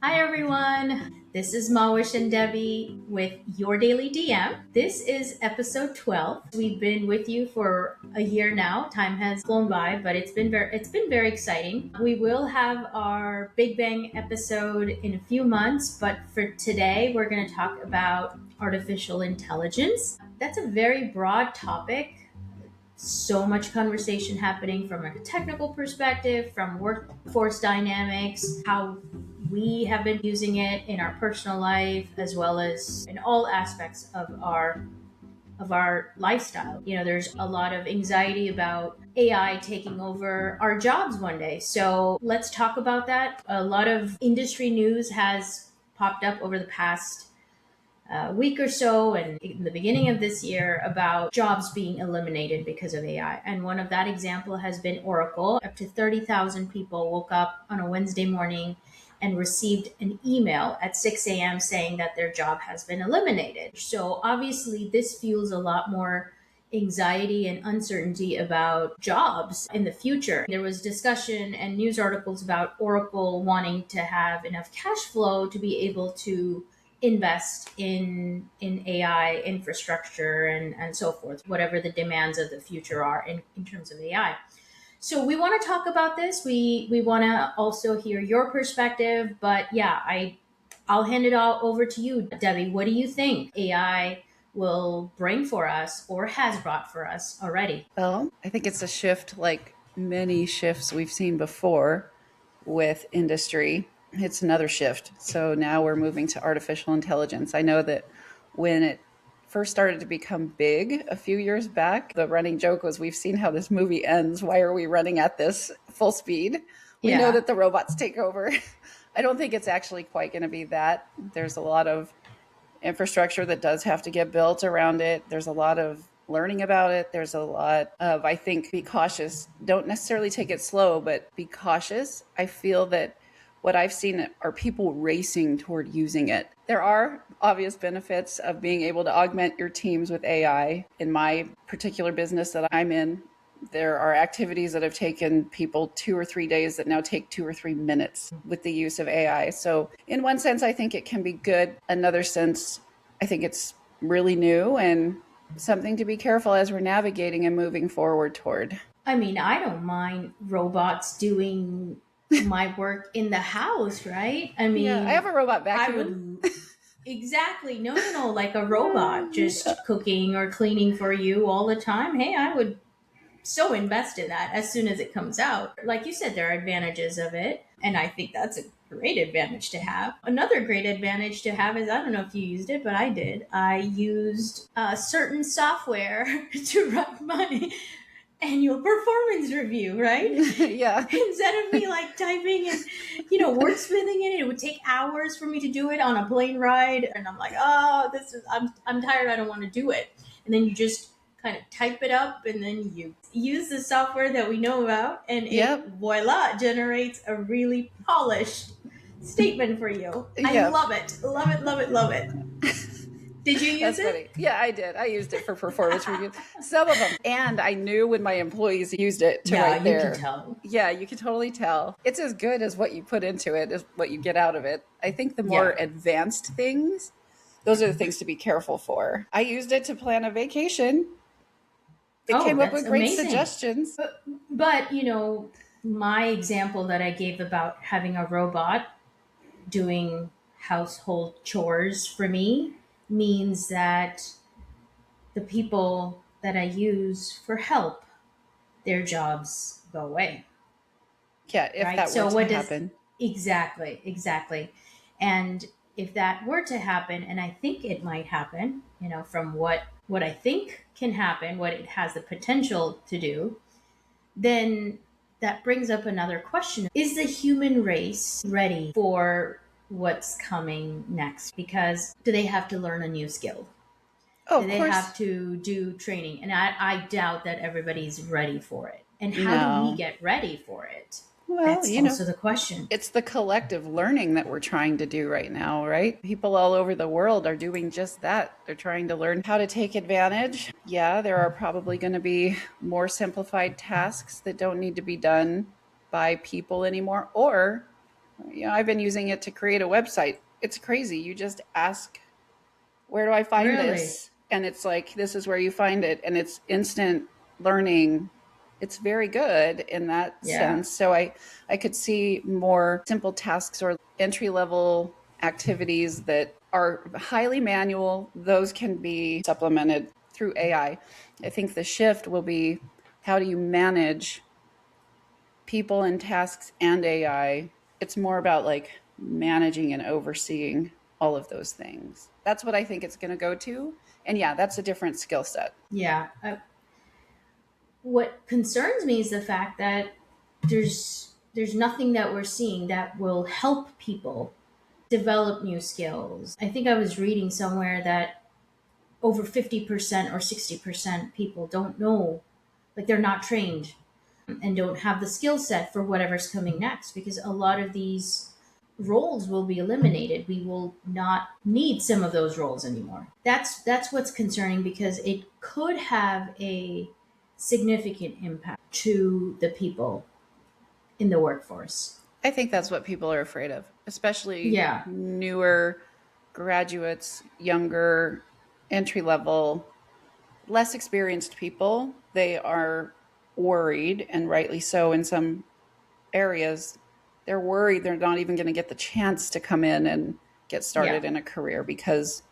Hi everyone, this is Mahwish and Debbie with Your Daily DM. This is episode 12. We've been with you for a year now. Time has flown by, but it's been very exciting. We will have our Big Bang episode in a few months, but for today we're going to talk about artificial intelligence. That's a very broad topic, so much conversation happening from a technical perspective, from workforce dynamics, how we have been using it in our personal life as well as in all aspects of our lifestyle. There's a lot of anxiety about AI taking over our jobs one day. So let's talk about that. A lot of industry news has popped up over the past week or so and in the beginning of this year about jobs being eliminated because of AI. And one of that example has been Oracle. Up to 30,000 people woke up on a Wednesday morning and received an email at 6 a.m. saying that their job has been eliminated. So obviously, this fuels a lot more anxiety and uncertainty about jobs in the future. There was discussion and news articles about Oracle wanting to have enough cash flow to be able to invest in AI infrastructure and so forth, whatever the demands of the future are in terms of AI. So we want to talk about this. We want to also hear your perspective, but yeah, I'll hand it all over to you, Debbie. What do you think AI will bring for us or has brought for us already? Well, I think it's a shift like many shifts we've seen before with industry. It's another shift. So now we're moving to artificial intelligence. I know that when it first started to become big a few years back, the running joke was we've seen how this movie ends. Why are we running at this full speed? We know Yeah. that the robots take over. I don't think it's actually quite going to be that. There's a lot of infrastructure that does have to get built around it. There's a lot of learning about it. There's a lot of, I think, be cautious. Don't necessarily take it slow, but be cautious. I feel that what I've seen are people racing toward using it. There are obvious benefits of being able to augment your teams with AI. In my particular business that I'm in, there are activities that have taken people 2 or 3 days that now take 2 or 3 minutes with the use of AI. So, in one sense, I think it can be good. Another sense, I think it's really new and something to be careful as we're navigating and moving forward toward. I mean, I don't mind robots doing my work in the house, right? I Yeah, I have mean, a robot I vacuum. would exactly. No, no, no, like a robot just cooking or cleaning for you all the time. Hey, I would so invest in that as soon as it comes out. Like you said, there are advantages of it, and I think that's a great advantage to have. Another great advantage to have is I don't know if you used it, but I did. I used certain software to run my annual performance review, right? Yeah, Instead of me like typing and wordsmithing it, it would take hours for me to do it on a plane ride, and I'm like, oh, I'm tired. I don't want to do it. And then you just kind of type it up, and then you use the software that we know about, and it yep, voila generates a really polished statement for you. I yep. love it, love it, love it, love it. Did you use That's it? funny. Yeah, I did. I used it for performance reviews, some of them. And I knew when my employees used it to Yeah, write you can their. tell. Yeah, you can totally tell. It's as good as what you put into it, is what you get out of it. I think the more Yeah. advanced things, those are the things to be careful for. I used it to plan a vacation. It Oh, came up that's with great amazing. suggestions. But my example that I gave about having a robot doing household chores for me means that the people that I use for help, their jobs go away, Yeah, if right? that were So to what does happen. exactly, exactly. And if that were to happen, and I think it might happen, from what I think can happen, what it has the potential to do, then that brings up another question. Is the human race ready for what's coming next? Because do they have to learn a new skill? Oh, Do of they have course. to do training? And I doubt that everybody's ready for it. And how do we No. get ready for it? Well, That's also the question. it's the collective learning that we're trying to do right now, right? People all over the world are doing just that. They're trying to learn how to take advantage. Yeah, there are probably going to be more simplified tasks that don't need to be done by people anymore, or I've been using it to create a website. It's crazy. You just ask, where do I find Really? this? And it's like, this is where you find it. And it's instant learning. It's very good in that Yeah. sense. So I could see more simple tasks or entry level activities that are highly manual. Those can be supplemented through AI. I think the shift will be, how do you manage people and tasks and AI? It's more about like managing and overseeing all of those things. That's what I think it's going to go to. And yeah, that's a different skill set. Yeah. What concerns me is the fact that there's nothing that we're seeing that will help people develop new skills. I think I was reading somewhere that over 50% or 60% people don't know, like they're not trained and don't have the skill set for whatever's coming next, because a lot of these roles will be eliminated. We will not need some of those roles anymore. That's what's concerning, because it could have a significant impact to the people in the workforce. I think that's what people are afraid of, especially Yeah. newer graduates, younger, entry level, less experienced people. They are worried, and rightly so in some areas. They're worried they're not even going to get the chance to come in and get Yeah. started in a career because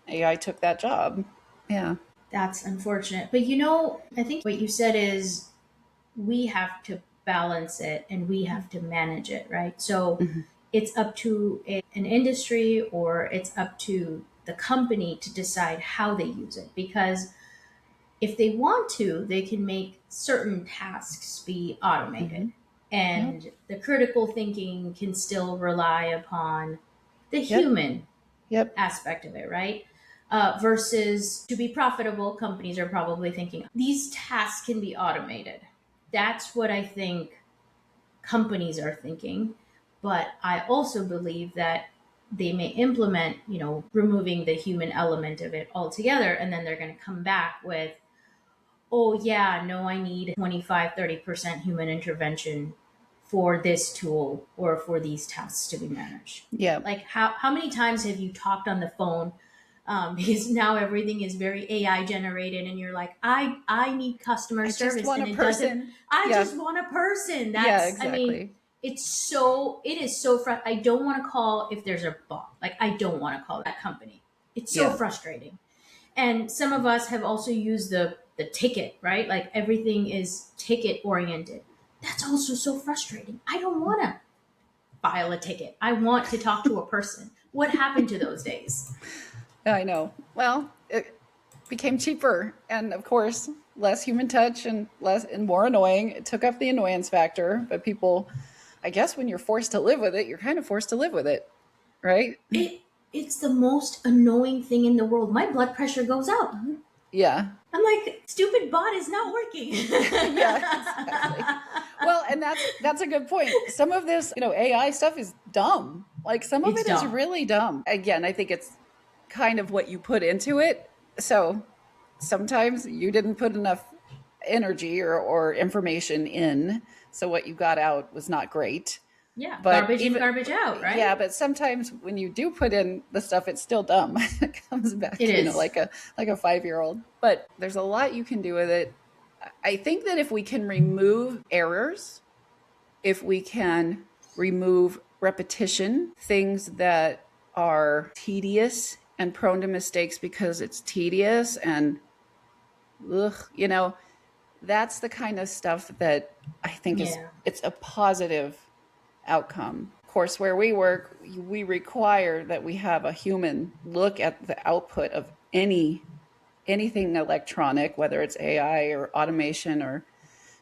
AI took that job. Yeah. That's unfortunate. But I think what you said is we have to balance it and we have to manage it, right? So Mhm. it's up to an industry, or it's up to the company to decide how they use it. Because if they want to, they can make certain tasks be automated. Mhm. Yep. And the critical thinking can still rely upon the Yep. human Yep. aspect of it, right? Versus to be profitable, companies are probably thinking these tasks can be automated. That's what I think companies are thinking. But I also believe that they may implement, removing the human element of it altogether. And then they're going to come back with, oh, yeah, no, I need 25-30% human intervention for this tool or for these tasks to be managed. Yep. Like, how many times have you talked on the phone? Because now everything is very AI generated, and you're like, I need customer I just service, want and a it doesn't. person. I Yeah. just want a person. Yeah, That's, I mean, exactly. it is so I don't want to call if there's a bot. Like, I don't want to call that company. It's so Yeah. frustrating. And some of us have also used the ticket, right? Like everything is ticket oriented. That's also so frustrating. I don't want to file a ticket. I want to talk to a person. What happened to those days? I know. Well, it became cheaper and of course less human touch and less and more annoying. It took up the annoyance factor, but people, I guess when you're forced to live with it, you're kind of forced to live with it, right? It's the most annoying thing in the world. My blood pressure goes up. Yeah. I'm like, stupid bot is not working. Yeah, exactly. Well, and that's a good point. Some of this, AI stuff is dumb. Like some of It's it is dumb. really dumb. Again, I think it's kind of what you put into it. So sometimes you didn't put enough energy or information in. So what you got out was not great. Yeah, But garbage in, even, garbage out, yeah, right? but sometimes when you do put in the stuff, it's still dumb. It comes It back, is. like a 5 year old. But there's a lot you can do with it. I think that if we can remove errors, if we can remove repetition, things that are tedious and prone to mistakes because it's tedious and ugh, that's the kind of stuff that I think Yeah. it's a positive outcome. Of course, where we work, we require that we have a human look at the output of anything electronic, whether it's AI or automation or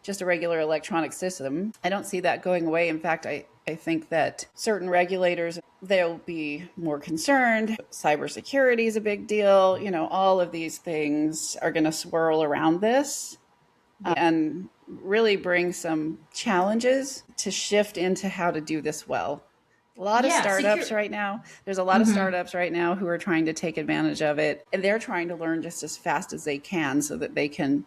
just a regular electronic system. I don't see that going away. In fact, I think that certain regulators, they'll be more concerned. Cybersecurity is a big deal. All of these things are going to swirl around this and really bring some challenges to shift into how to do this well. A lot of Yeah, startups secure. right now. There's a lot of Hmm. startups right now who are trying to take advantage of it, and they're trying to learn just as fast as they can so that they can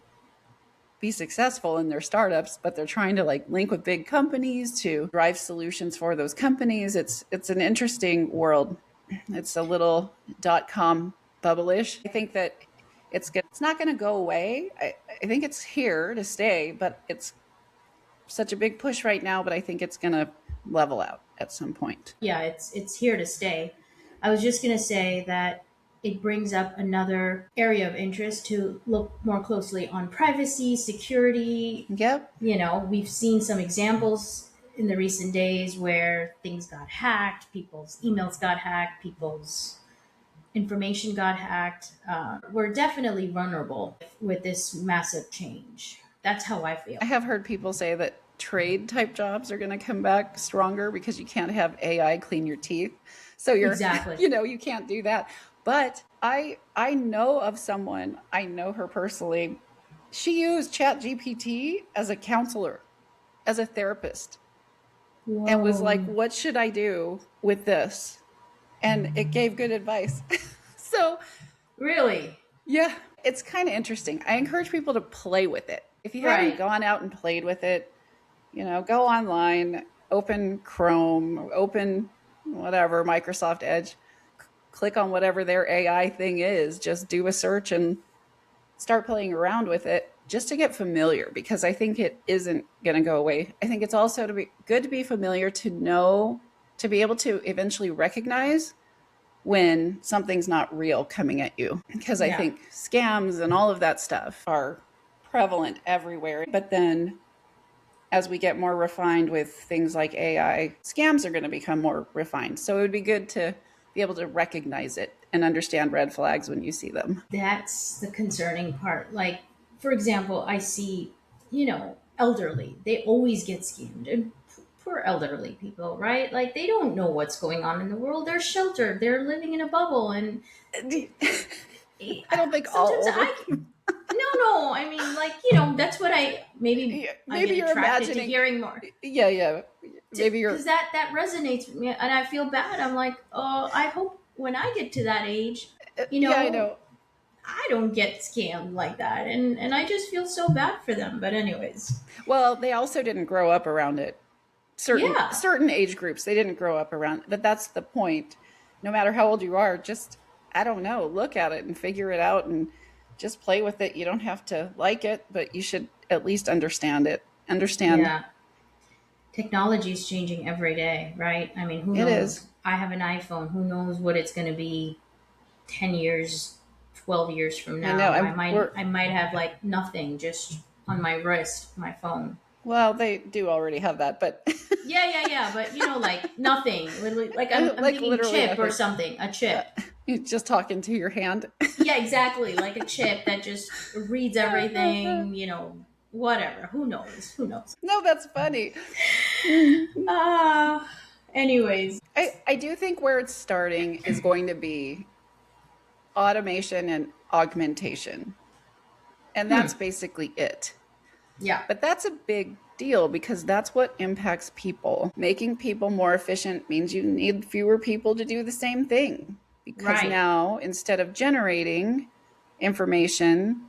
be successful in their startups, but they're trying to like link with big companies to drive solutions for those companies. It's an interesting world. It's a little .com bubble-ish. I think that it's not going to go away. I think it's here to stay, but it's such a big push right now, but I think it's going to level out at some point. Yeah, it's here to stay. I was just gonna say that it brings up another area of interest to look more closely on privacy, security. Yep. You know, we've seen some examples in the recent days where things got hacked, people's emails got hacked, people's information got hacked. We're definitely vulnerable with this massive change. That's how I feel. I have heard people say that trade type jobs are going to come back stronger because you can't have AI clean your teeth. So you're, Exactly. you can't do that. But I know of someone, I know her personally. She used Chat GPT as a counselor, as a therapist, and was like, Whoa. what should I do with this? And it gave good advice. So Really? yeah, it's kind of interesting. I encourage people to play with it. If you haven't Right. gone out and played with it, go online, open Chrome, open whatever, Microsoft Edge, click on whatever their AI thing is, just do a search and start playing around with it just to get familiar, because I think it isn't going to go away. I think it's also good to be familiar, to know, to be able to eventually recognize when something's not real coming at you. Because I Yeah. think scams and all of that stuff are prevalent everywhere. But then as we get more refined with things like AI, scams are going to become more refined. So it would be good to be able to recognize it and understand red flags when you see them. That's the concerning part. Like, for example, I see, elderly, they always get schemed. And poor elderly people, right? Like, they don't know what's going on in the world. They're sheltered, they're living in a bubble. And I it, don't think all sometimes older I, people. no, I mean, like, that's what maybe I Maybe get you're attracted to imagining. hearing more. Yeah. Maybe you're. Because that resonates with me. And I feel bad. I'm like, oh, I hope when I get to that age, you Yeah, I know, know. I don't get scammed like that, and I just feel so bad for them. But anyways, Well, they also didn't grow up around it. Certain yeah, certain age groups, they didn't grow up around, but that's the point. No matter how old you are, just, I don't know, look at it and figure it out and just play with it. You don't have to like it, but you should at least understand it. Understand. yeah, technology is changing every day, right? I mean, who It is. knows? I have an iPhone. Who knows what it's going to be 10 years, 12 years from I know. now? I'm we're I might have like nothing just on my wrist, my phone. Well, they do already have that, but Yeah. But like nothing. Literally, like I'm like thinking literally chip or nothing. something. A Uh, chip. you're just talking to your hand. Yeah, exactly. Like a chip that just reads everything, whatever. Who knows? Who knows? No, that's funny. Mm. Uh anyways. I do think where it's starting is going to be automation and augmentation. And Hmm. that's basically it. Yeah. But that's a big deal because that's what impacts people. Making people more efficient means you need fewer people to do the same thing. Because Right. now, instead of generating information,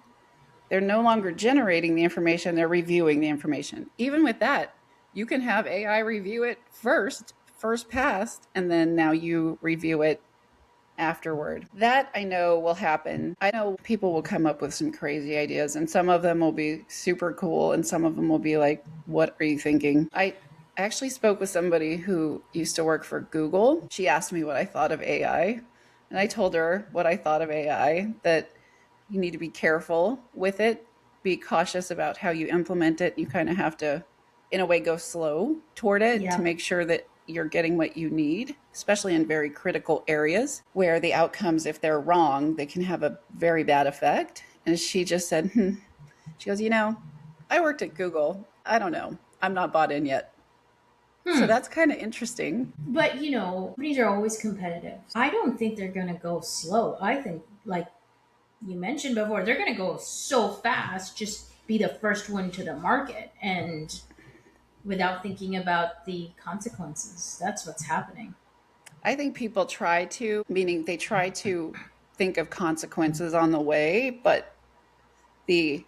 they're no longer generating the information, they're reviewing the information. Even with that, you can have AI review it first pass, and then now you review it afterward. That I know will happen. I know people will come up with some crazy ideas, and some of them will be super cool, and some of them will be like, what are you thinking? I actually spoke with somebody who used to work for Google. She asked me what I thought of AI, and I told her what I thought of AI, that you need to be careful with it, be cautious about how you implement it. You kind of have to, in a way, go slow toward it to Yeah. make sure that you're getting what you need, especially in very critical areas where the outcomes, if they're wrong, they can have a very bad effect. And she just said, she goes, I worked at Google. I don't know. I'm not bought in yet. So Hmm. that's kind of interesting. But companies are always competitive. I don't think they're gonna go slow. I think, like you mentioned before, they're gonna go so fast, just be the first one to the market and without thinking about the consequences. That's what's happening. I think people try to, meaning they try to think of consequences on the way, but the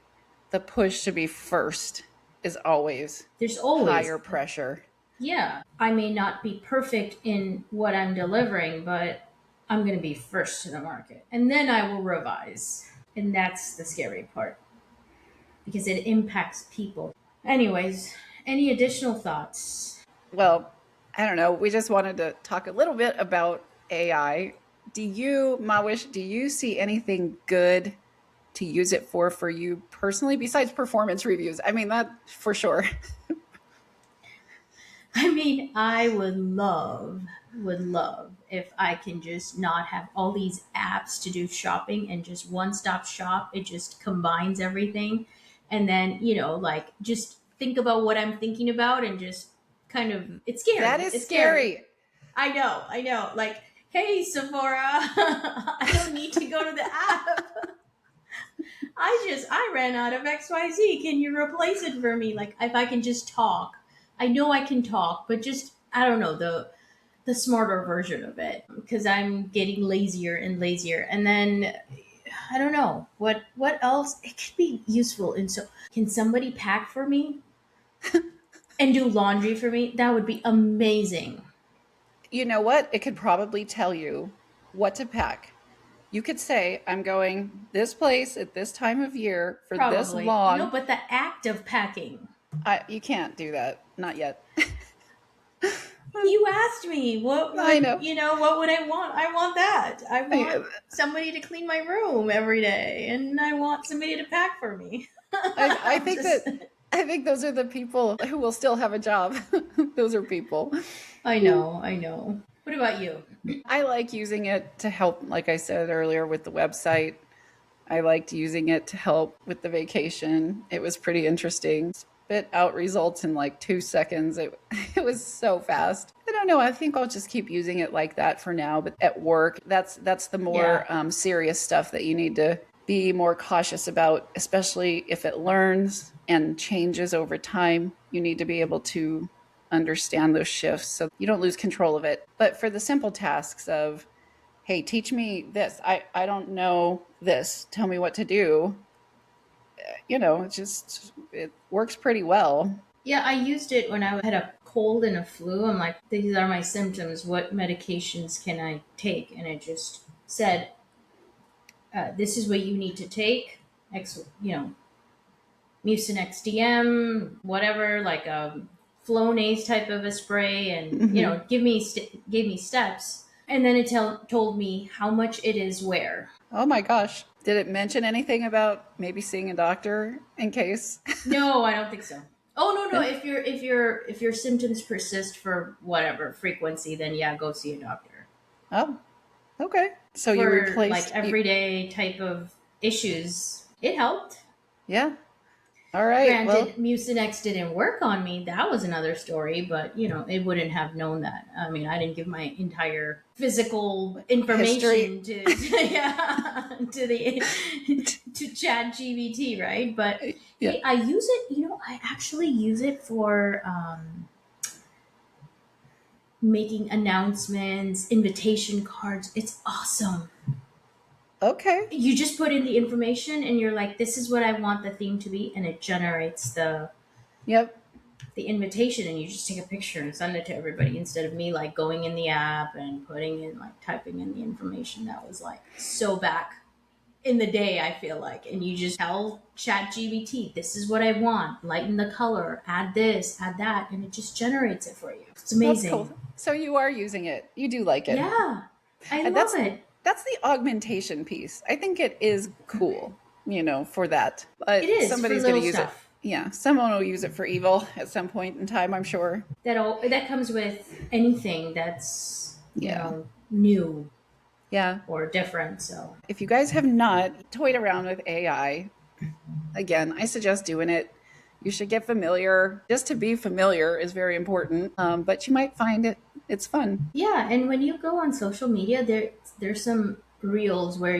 the push to be first is always There's always, higher pressure. yeah, I may not be perfect in what I'm delivering, but I'm going to be first to the market. And then I will revise. And that's the scary part because it impacts people. Anyways, any additional thoughts? Well, I don't know. We just wanted to talk a little bit about AI. Do you, Mawish, do you see anything good to use it for you personally besides performance reviews? I mean, that for sure. I mean, I would love if I can just not have all these apps to do shopping and just one stop shop. It just combines everything. And then, like just think about what I'm thinking about and just kind of, it's That scary. is It's scary. scary. I know. Like, hey, Sephora, I don't need to go to the app. I ran out of XYZ. Can you replace it for me? Like, if I can just talk. I know I can talk, but just, I don't know, the smarter version of it because I'm getting lazier and lazier. And then I don't know what else it could be useful. And so, can somebody pack for me and do laundry for me? That would be amazing. You know what? It could probably tell you what to pack. You could say, I'm going this place at this time of year for this Probably no, long. but the act of packing. You can't do that. Not yet. You asked me what I would know. what would I want? I want that. I I, want somebody to clean my room every day, and I want somebody to pack for me. I I'm think just, that I think those are the people who will still have a job. Those are people. I know, I know. What about you? I like using it to help, like I said earlier, with the website. I liked using it to help with the vacation. It was pretty interesting. Spit out results in like 2 seconds. It was so fast. I don't know. I think I'll just keep using it like that for now. But at work, that's the more Yeah, serious stuff that you need to be more cautious about, especially if it learns and changes over time. You need to be able to understand those shifts so you don't lose control of it. But for the simple tasks of, hey, teach me this. I don't know this. Tell me what to do. It works pretty well. yeah. I used it when I had a cold and a flu. I'm like, these are my symptoms. What medications can I take? And it just said, this is what you need to take. X, Mucinex DM, whatever, like a Flonase type of a spray, and Hmm. gave me steps, and then it told me how much it is where. Oh my gosh. Did it mention anything about maybe seeing a doctor in case? No, I don't think so. Oh no, Yeah. if your symptoms persist for whatever frequency, then yeah, go see a doctor. Oh, okay. So you For like replaced. everyday type of issues, it helped. Yeah. All right. Granted, Well, Mucinex didn't work on me. That was another story, but it wouldn't have known that. I mean, I didn't give my entire physical history. information to yeah, to Chat GBT, right? But Yeah. hey, I use it. I actually use it for making announcements, invitation cards. It's awesome. Okay. You just put in the information, and you're like, "This is what I want the theme to be," and it generates Yep. the invitation, and you just take a picture and send it to everybody instead of me like going in the app and putting in like typing in the information. That was like so back in the day, I feel like. And you just tell Chat GBT, this is what I want, lighten the color, add this, add that, and it just generates it for you. It's That's amazing. cool. So you are using it. You do like it. Yeah, I And love it. that's the augmentation piece. I think it is cool, for that. It But is for somebody's going little to use it. stuff Yeah, someone will use it for evil at some point in time, I'm sure. that comes with anything that's Yeah. new Yeah. or different. So If you guys have not toyed around with AI, again, I suggest doing it. You should get familiar. Just to be familiar is very important. But you might find it's fun. yeah, and when you go on social media, there's some reels where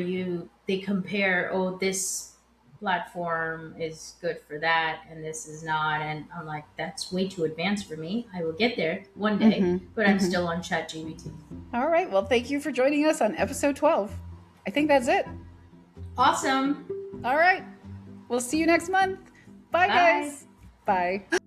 they compare, oh, this platform is good for that and this is not, and I'm like, that's way too advanced for me. I will get there one day, Hmm. but I'm Hmm. still on ChatGPT. All right. Well, thank you for joining us on episode 12. I think that's it. Awesome. All right. We'll see you next month. Bye, Bye. guys. Bye.